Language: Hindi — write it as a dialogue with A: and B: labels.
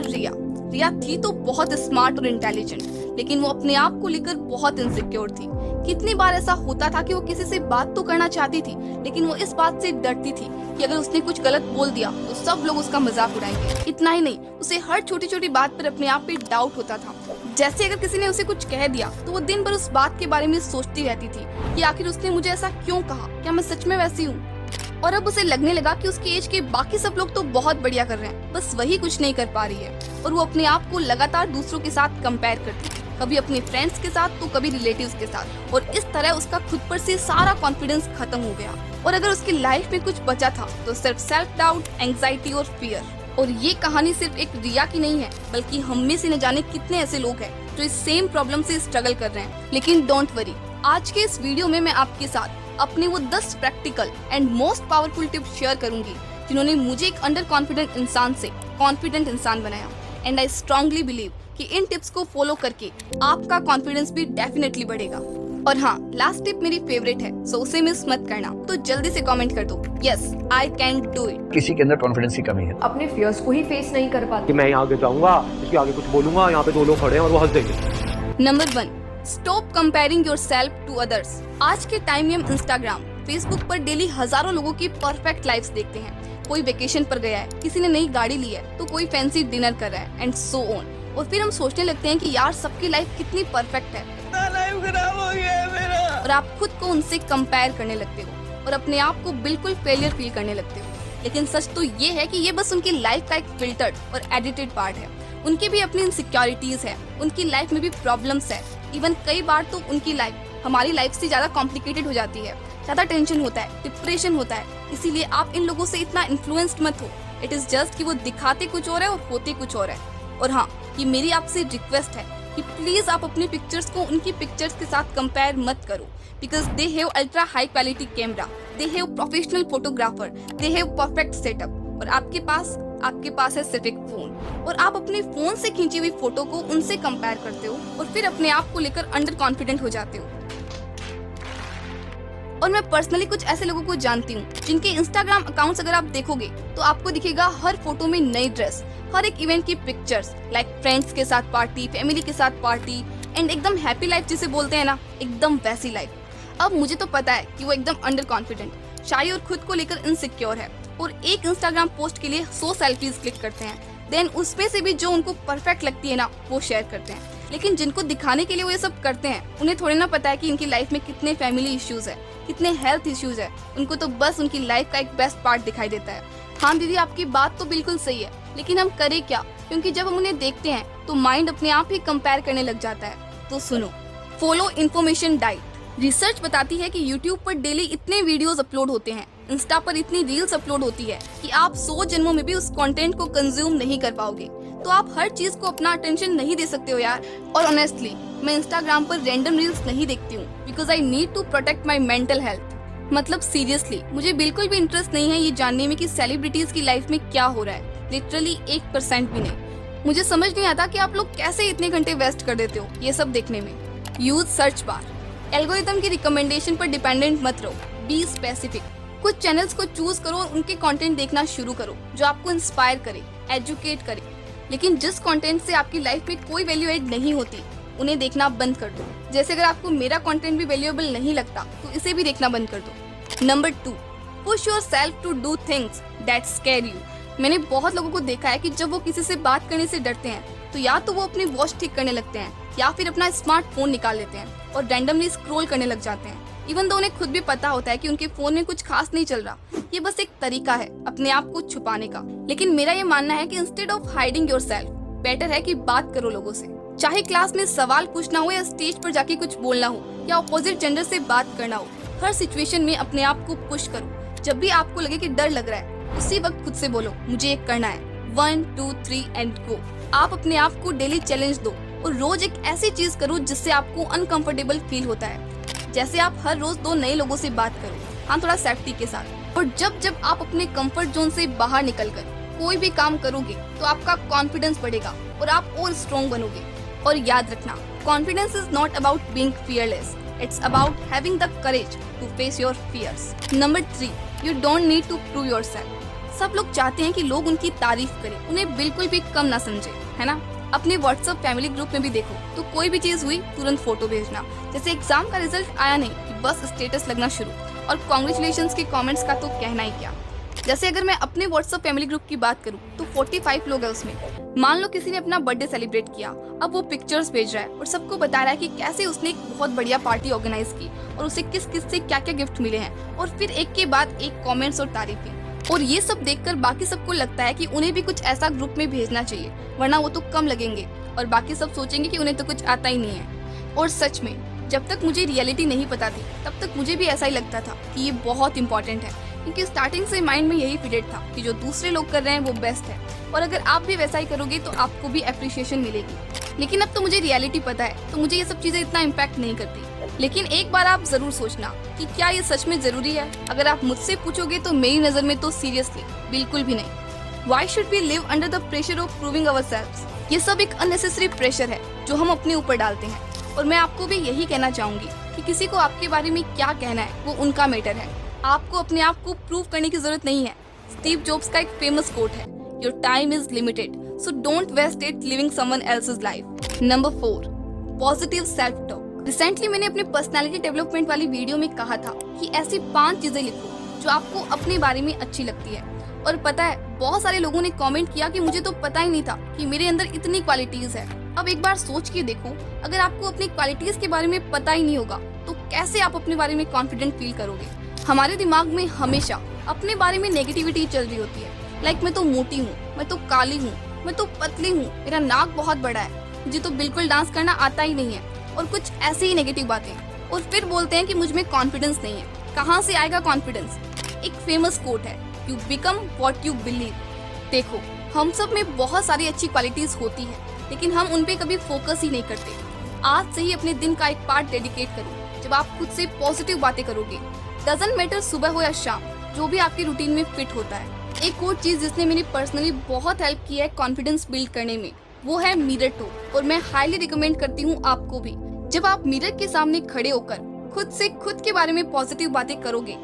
A: रिया। रिया थी तो बहुत स्मार्ट और इंटेलिजेंट, लेकिन वो अपने आप को लेकर बहुत इनसिक्योर थी। कितनी बार ऐसा होता था कि वो किसी से बात तो करना चाहती थी, लेकिन वो इस बात से डरती थी कि अगर उसने कुछ गलत बोल दिया तो सब लोग उसका मजाक उड़ाएंगे। इतना ही नहीं, उसे हर छोटी छोटी बात पर अपने आप पे डाउट होता था। जैसे अगर किसी ने उसे कुछ कह दिया तो वो दिन भर उस बात के बारे में सोचती रहती थी कि आखिर उसने मुझे ऐसा क्यों कहा, क्या मैं सच में वैसी हूँ। और अब उसे लगने लगा कि उसकी एज के बाकी सब लोग तो बहुत बढ़िया कर रहे हैं, बस वही कुछ नहीं कर पा रही है। और वो अपने आप को लगातार दूसरों के साथ कंपेयर करती थी, कभी अपने फ्रेंड्स के साथ तो कभी रिलेटिव्स के साथ। और इस तरह उसका खुद पर से सारा कॉन्फिडेंस खत्म हो गया। और अगर उसकी लाइफ में कुछ बचा था तो सिर्फ सेल्फ डाउट, एंग्जाइटी और फियर। और ये कहानी सिर्फ एक रिया की नहीं है, बल्कि हम में से न जाने कितने ऐसे लोग हैं जो इस सेम प्रॉब्लम से स्ट्रगल कर रहे हैं। लेकिन डोंट वरी, आज के इस वीडियो में मैं आपके साथ अपने वो 10 practical and most powerful tips share करूंगी जिन्होंने मुझे एक अंडर कॉन्फिडेंट इंसान से कॉन्फिडेंट इंसान बनाया। एंड आई स्ट्रांगली बिलीव कि इन टिप्स को फॉलो करके आपका कॉन्फिडेंस भी डेफिनेटली बढ़ेगा। और हाँ, लास्ट टिप मेरी फेवरेट है, सो उसे मिस मत करना। तो जल्दी से कमेंट कर दो, yes I can do it.
B: किसी के अंदर कॉन्फिडेंस की कमी है,
C: अपने फियर्स को ही फेस नहीं कर पाती।
D: कि मैं यहाँ आगे जाऊंगा, इसके आगे कुछ बोलूंगा, यहाँ पे 2 लोग खड़े हैं और वो हंस देंगे।
A: Number 1, stop comparing yourself to others. आज के टाइम में हम इंस्टाग्राम, फेसबुक पर डेली हजारों लोगों की परफेक्ट लाइफ्स देखते हैं। कोई वेकेशन पर गया है, किसी ने नई गाड़ी ली है, तो कोई फैंसी डिनर कर रहा है, एंड सो ऑन। और फिर हम सोचने लगते हैं कि यार सबकी लाइफ कितनी परफेक्ट है,
E: लाइफ खराब हो गया है मेरा।
A: और आप खुद को उनसे कंपेयर करने लगते हो और अपने आप को बिल्कुल फेलियर फील करने लगते हो। लेकिन सच तो ये है कि ये बस उनकी लाइफ का एक फिल्टर्ड और एडिटेड पार्ट है। उनकी भी अपनी इनसिक्योरिटीज है, उनकी लाइफ में भी प्रॉब्लम्स है। इवन कई बार तो उनकी लाइफ हमारी लाइफ से ज्यादा कॉम्प्लिकेटेड हो जाती है, ज्यादा टेंशन होता है, डिप्रेशन होता है। इसीलिए आप इन लोगों से इतना इन्फ्लुएंस्ड मत हो। इट इज जस्ट कि वो दिखाते कुछ और है और होते कुछ और है। और हाँ, ये मेरी आपसे रिक्वेस्ट है कि प्लीज आप अपनी पिक्चर्स को उनकी पिक्चर्स के साथ कंपेयर मत करो, because they have ultra high quality camera, they have professional photographer, they have perfect setup, और आपके पास है सिर्फ एक फोन। और आप अपने फोन से खींची हुई फोटो को उनसे कंपेयर करते हो और फिर अपने आप को लेकर अंडर कॉन्फिडेंट हो जाते हो। और मैं पर्सनली कुछ ऐसे लोगों को जानती हूँ जिनके इंस्टाग्राम अकाउंट्स अगर आप देखोगे तो आपको दिखेगा हर फोटो में नई ड्रेस, हर एक इवेंट की पिक्चर्स, लाइक फ्रेंड्स के साथ पार्टी, फैमिली के साथ पार्टी, एंड एकदम हैप्पी लाइफ जिसे बोलते हैं ना, एकदम वैसी लाइफ। अब मुझे तो पता है कि वो एकदम अंडर कॉन्फिडेंट, शाई और खुद को लेकर इनसिक्योर है, और एक इंस्टाग्राम पोस्ट के लिए 100 सेल्फीज क्लिक करते हैं, देन उसमें से भी जो उनको परफेक्ट लगती है ना वो शेयर करते हैं। लेकिन जिनको दिखाने के लिए वो ये सब करते हैं, उन्हें थोड़ी ना पता है कि इनकी लाइफ में कितने फैमिली इश्यूज है, कितने हेल्थ इश्यूज है। उनको तो बस उनकी लाइफ का एक बेस्ट पार्ट दिखाई देता है। हाँ दीदी, आपकी बात तो बिल्कुल सही है, लेकिन हम करें क्या? क्योंकि जब हम उन्हें देखते हैं तो माइंड अपने आप ही कंपेयर करने लग जाता है। तो सुनो, फॉलो इन्फॉर्मेशन डाइट। रिसर्च बताती है कि YouTube पर डेली इतने वीडियोस अपलोड होते हैं, इंस्टा पर इतनी रील्स अपलोड होती है कि आप 100 जन्मों में भी उस कंटेंट को कंज्यूम नहीं कर पाओगे। तो आप हर चीज को अपना अटेंशन नहीं दे सकते हो यार। और ऑनेस्टली मैं इंस्टाग्राम पर रैंडम रील्स नहीं देखती हूँ, because I need to protect my mental health. मतलब सीरियसली मुझे बिल्कुल भी इंटरेस्ट नहीं है ये जानने में कि सेलिब्रिटीज की लाइफ में क्या हो रहा है, लिटरली 1% भी नहीं। मुझे समझ नहीं आता कि आप लोग कैसे इतने घंटे वेस्ट कर देते हो ये सब देखने में। Use search bar. एल्गोरिथम की रिकमेंडेशन पर डिपेंडेंट मत रहो, बी स्पेसिफिक। कुछ चैनल्स को चूज करो और उनके कंटेंट देखना शुरू करो जो आपको इंस्पायर करे, एजुकेट करे। लेकिन जिस कंटेंट से आपकी लाइफ में कोई वैल्यू एड नहीं होती उन्हें देखना बंद कर दो। जैसे अगर आपको मेरा कंटेंट भी वैल्यूएबल नहीं लगता तो इसे भी देखना बंद कर दो। Number 2, push yourself to do things that scare you. मैंने बहुत लोगों को देखा है कि जब वो किसी से बात करने से डरते हैं तो या तो वो अपनी वॉच ठीक करने लगते हैं या फिर अपना स्मार्टफोन निकाल लेते हैं और रैंडमली स्क्रॉल करने लग जाते हैं। इवन तो उन्हें खुद भी पता होता है कि उनके फोन में कुछ खास नहीं चल रहा, ये बस एक तरीका है अपने आप को छुपाने का। लेकिन मेरा ये मानना है कि instead of hiding yourself, better है कि बात करो लोगों से। चाहे क्लास में सवाल पूछना हो या स्टेज पर जाके कुछ बोलना हो या अपोजिट जेंडर से बात करना हो, हर सिचुएशन में अपने आप को पुश करो। जब भी आपको लगे कि डर लग रहा है उसी वक्त खुद से बोलो मुझे ये करना है, 1 2 3 एंड गो। आप अपने आप को डेली चैलेंज दो और रोज एक ऐसी चीज करो जिससे आपको अनकंफर्टेबल फील होता है। जैसे आप हर रोज 2 नए लोगों से बात करो, हाँ थोड़ा सेफ्टी के साथ। और जब आप अपने कंफर्ट जोन से बाहर निकलकर कोई भी काम करोगे तो आपका कॉन्फिडेंस बढ़ेगा और आप और स्ट्रॉन्ग बनोगे। और याद रखना, confidence is not about being fearless, it's about having the courage to face your fears. Number 3, you don't need to prove yourself. सब लोग चाहते हैं कि लोग उनकी तारीफ करें, उन्हें बिल्कुल भी कम ना समझे, है ना। अपने व्हाट्सएप फैमिली ग्रुप में भी देखो तो कोई भी चीज हुई तुरंत फोटो भेजना, जैसे एग्जाम का रिजल्ट आया नहीं कि बस स्टेटस लगना शुरू, और कॉन्ग्रेचुलेशंस के कमेंट्स का तो कहना ही क्या। जैसे अगर मैं अपने व्हाट्सएप फैमिली ग्रुप की बात करूं तो 45 लोग हैं उसमें। मान लो किसी ने अपना बर्थडे सेलिब्रेट किया, अब वो पिक्चर्स भेज रहा है और सबको बता रहा है कि कैसे उसने एक बहुत बढ़िया पार्टी ऑर्गेनाइज की और उसे किस किस से क्या क्या गिफ्ट मिले हैं, और फिर एक के बाद एक कमेंट्स और तारीफें। और ये सब देखकर बाकी सबको लगता है कि उन्हें भी कुछ ऐसा ग्रुप में भेजना चाहिए, वरना वो तो कम लगेंगे और बाकी सब सोचेंगे कि उन्हें तो कुछ आता ही नहीं है। और सच में जब तक मुझे रियलिटी नहीं पता थी तब तक मुझे भी ऐसा ही लगता था कि ये बहुत इंपॉर्टेंट है, क्योंकि स्टार्टिंग से माइंड में यही फीडेड था कि जो दूसरे लोग कर रहे हैं वो बेस्ट है, और अगर आप भी वैसा ही करोगे तो आपको भी अप्रिशिएशन मिलेगी। लेकिन अब तो मुझे रियलिटी पता है तो मुझे ये सब चीजें इतना इम्पैक्ट नहीं करती। लेकिन एक बार आप जरूर सोचना कि क्या ये सच में जरूरी है। अगर आप मुझसे पूछोगे तो मेरी नजर में तो सीरियसली बिल्कुल भी नहीं। Why should we live under the pressure of proving ourselves? ये सब एक अननेसेसरी प्रेशर है जो हम अपने ऊपर डालते हैं, और मैं आपको भी यही कहना चाहूंगी कि किसी को आपके बारे में क्या कहना है वो उनका मैटर है। आपको अपने आप को प्रूव करने की जरूरत नहीं है। स्टीव जॉब्स का एक फेमस कोट है, your time is limited, so don't waste it living someone else's life. Number 4, positive self talk. Recently मैंने अपने पर्सनालिटी डेवलपमेंट वाली वीडियो में कहा था कि ऐसी 5 चीजें लिखो जो आपको अपने बारे में अच्छी लगती है। और पता है बहुत सारे लोगों ने कमेंट किया कि मुझे तो पता ही नहीं था कि मेरे अंदर इतनी क्वालिटीज है। अब एक बार सोच के देखो, अगर आपको अपनी क्वालिटीज के बारे में पता ही नहीं होगा तो कैसे आप अपने बारे में कॉन्फिडेंट फील करोगे। हमारे दिमाग में हमेशा अपने बारे में नेगेटिविटी चल रही होती है, लाइक मैं तो मोटी हूँ, मैं तो काली हूँ, मैं तो पतली हूँ, मेरा नाक बहुत बड़ा है, मुझे तो बिल्कुल डांस करना आता ही नहीं है, और कुछ ऐसी ही नेगेटिव बातें। और फिर बोलते हैं कि मुझ में कॉन्फिडेंस नहीं है। कहाँ से आएगा कॉन्फिडेंस? एक फेमस कोट है, you become what you believe. देखो हम सब में बहुत सारी अच्छी क्वालिटीज होती है, लेकिन हम उन पे कभी फोकस ही नहीं करते। आज से ही अपने दिन का एक पार्ट डेडिकेट करो जब आप खुद से पॉजिटिव बातें करोगे। डजंट मैटर सुबह हो या शाम, जो भी आपकी रूटीन में फिट होता है। एक और चीज जिसने मेरी पर्सनली बहुत हेल्प की है कॉन्फिडेंस बिल्ड करने में, वो है मिरर टॉक, और मैं हाईली रिकमेंड करती हूँ आपको भी। जब आप मिरर के सामने खड़े होकर खुद से खुद के बारे में पॉजिटिव बातें करोगे